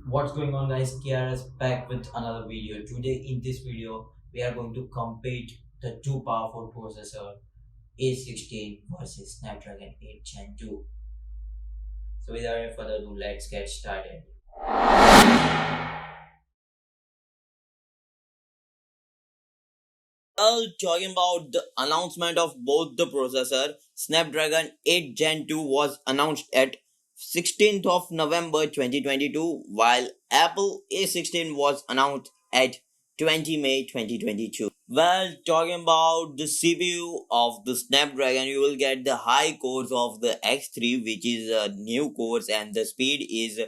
What's going on, guys? KRS back with another video. Today in this video we are going to compete the two powerful processor A16 versus Snapdragon 8 Gen 2. So without any further ado, let's get started. Well, talking about the announcement of both the processor, Snapdragon 8 Gen 2 was announced at 16th of November 2022, while Apple A16 was announced at 20 May 2022. Well, talking about the CPU of the Snapdragon, you will get the high cores of the X3, which is a new cores, and the speed is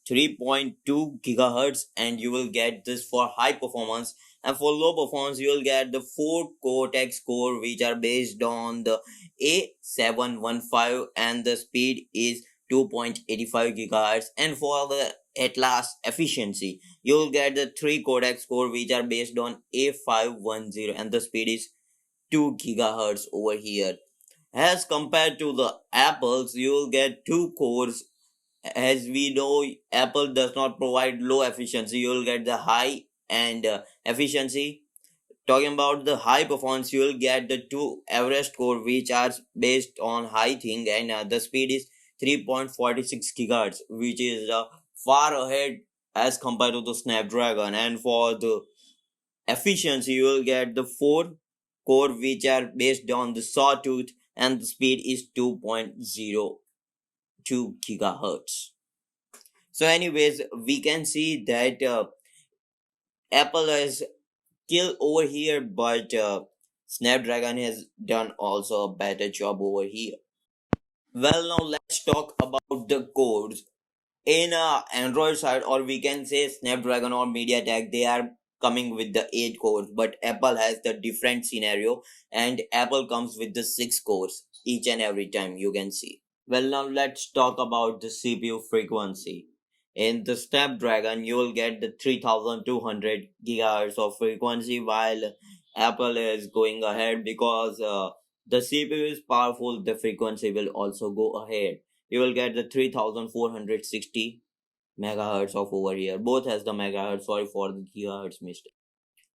3.2 gigahertz, and you will get this for high performance. And for low performance, you will get the 4 Cortex core, which are based on the A715, and the speed is 2.85 gigahertz. And for the at last efficiency, you will get the 3 Cortex core, which are based on A510, and the speed is 2 gigahertz over here. As compared to the Apples, you will get 2 cores. As we know, Apple does not provide low efficiency, you will get the high and efficiency. Talking about the high performance, you will get the two average core, which are based on high thing, and the speed is 3.46 gigahertz, which is far ahead as compared to the Snapdragon. And for the efficiency, you will get the 4 core, which are based on the sawtooth, and the speed is 2.02 gigahertz. So anyways, we can see that Apple has killed over here, but Snapdragon has done also a better job over here. Well, now let's talk about the codes. In Android side, or we can say Snapdragon or MediaTek, they are coming with the 8 cores, but Apple has the different scenario, and Apple comes with the 6 cores each and every time, you can see. Well, now let's talk about the CPU frequency. In the Snapdragon, you will get the 3200 gigahertz of frequency, while Apple is going ahead because the CPU is powerful, the frequency will also go ahead. You will get the 3460 megahertz of over here. Both has the megahertz, sorry for the gigahertz mistake.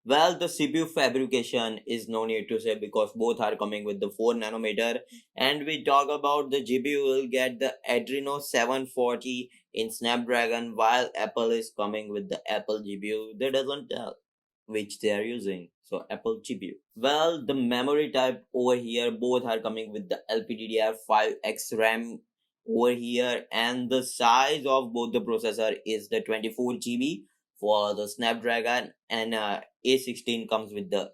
Well, the CPU fabrication is no need to say because both are coming with the 4 nanometer. And we talk about the GPU, will get the Adreno 740 in Snapdragon, while Apple is coming with the Apple GPU. They doesn't tell which they are using. So Apple GPU. Well, the memory type over here, both are coming with the LPDDR5X RAM over here, and the size of both the processor is the 24 GB for the Snapdragon, and A16 comes with the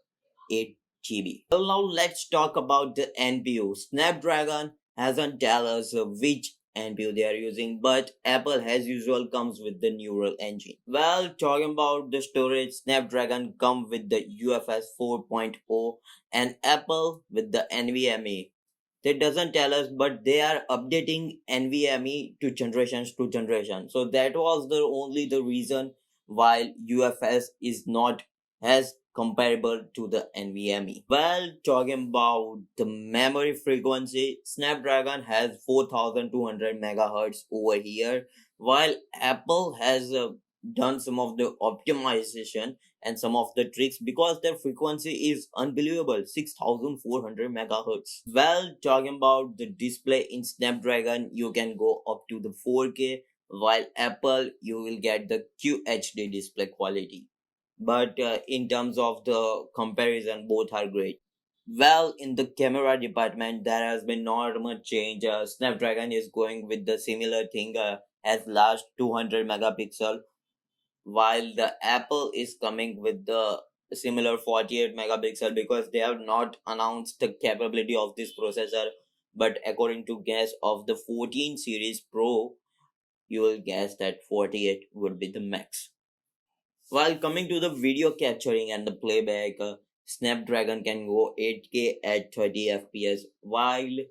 8 GB. Well, now let's talk about the NPU. Snapdragon hasn't tell us which NPU they are using, but Apple as usual comes with the neural engine. Well, talking about the storage, Snapdragon come with the UFS 4.0 and Apple with the NVMe. They doesn't tell us, but they are updating NVMe to generation. So that was the only the reason why UFS is not as comparable to the NVMe. Well, talking about the memory frequency, Snapdragon has 4200 megahertz over here, while Apple has done some of the optimization and some of the tricks because their frequency is unbelievable, 6400 megahertz. Well, talking about the display in Snapdragon, you can go up to the 4K, while Apple you will get the QHD display quality. But in terms of the comparison, both are great. Well, in the camera department, there has been not much change. Snapdragon is going with the similar thing as last 200 megapixel, while the Apple is coming with the similar 48 megapixel because they have not announced the capability of this processor. But according to guess of the 14 series Pro, you will guess that 48 would be the max. While coming to the video capturing and the playback, Snapdragon can go 8K at 30 FPS, while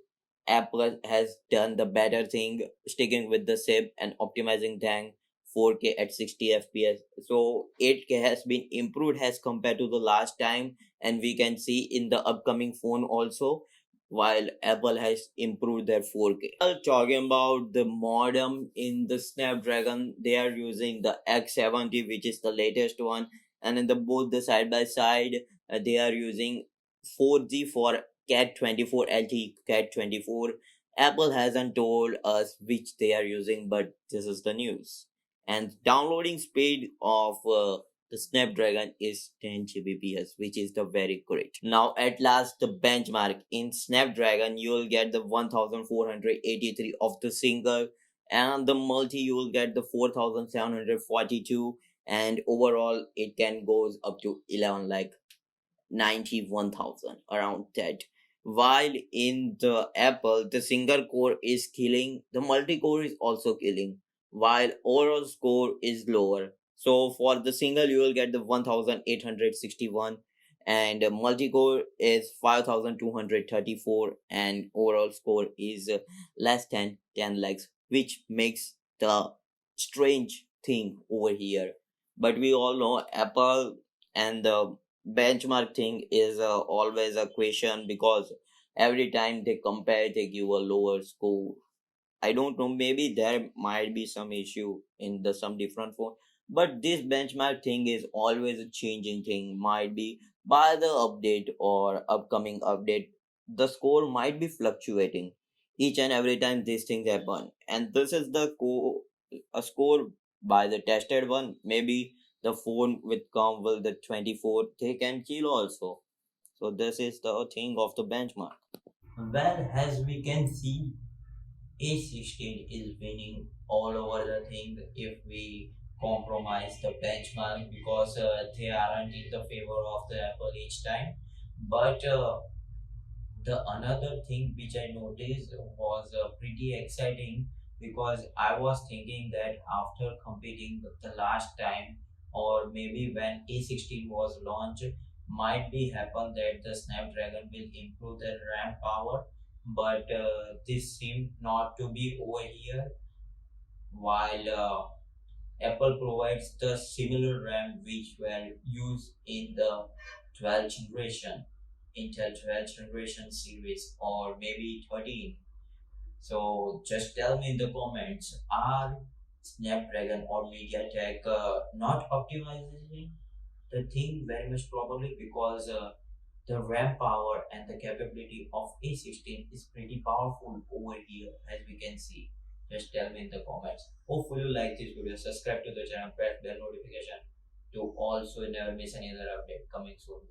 Apple has done the better thing, sticking with the SIP and optimizing thing 4K at 60 FPS. So 8K has been improved as compared to the last time, and we can see in the upcoming phone also while Apple has improved their 4K. While talking about the modem in the Snapdragon, they are using the X70, which is the latest one, and in the both the side by side, they are using 4G for Cat 24 LTE Cat 24. Apple hasn't told us which they are using, but this is the news. And downloading speed of the Snapdragon is 10 Gbps, which is the very great. Now, at last, the benchmark in Snapdragon, you will get the 1483 of the single, and the multi, you will get the 4742, and overall, it can goes up to 11 like 91,000 around that. While in the Apple, the single core is killing, the multi core is also killing, while overall score is lower. So for the single, you will get the 1861, and multi core is 5234, and overall score is less than 10 lakhs, which makes the strange thing over here. But we all know Apple and the benchmark thing is always a question, because every time they compare they give a lower score. I don't know, maybe there might be some issue in the some different phone, but this benchmark thing is always a changing thing. Might be by the update or upcoming update, the score might be fluctuating each and every time these things happen. And this is the a score by the tested one. Maybe the phone with come with the 24, they can kill also. So this is the thing of the benchmark. Well, as we can see, A16 is winning all over the thing if we compromise the benchmark, because they aren't in the favor of the Apple each time. But the another thing which I noticed was pretty exciting, because I was thinking that after competing the last time, or maybe when A16 was launched, might be happen that the Snapdragon will improve the RAM power, but this seemed not to be over here. While Apple provides the similar RAM which were used in the 12th generation, Intel 12th generation series, or maybe 13. So just tell me in the comments, are Snapdragon or MediaTek not optimizing the thing? Very much probably, because the RAM power and the capability of A16 is pretty powerful over here, as we can see. Just tell me in the comments. Hopefully you like this video. Subscribe to the channel, press bell notification to also never miss any other update coming soon.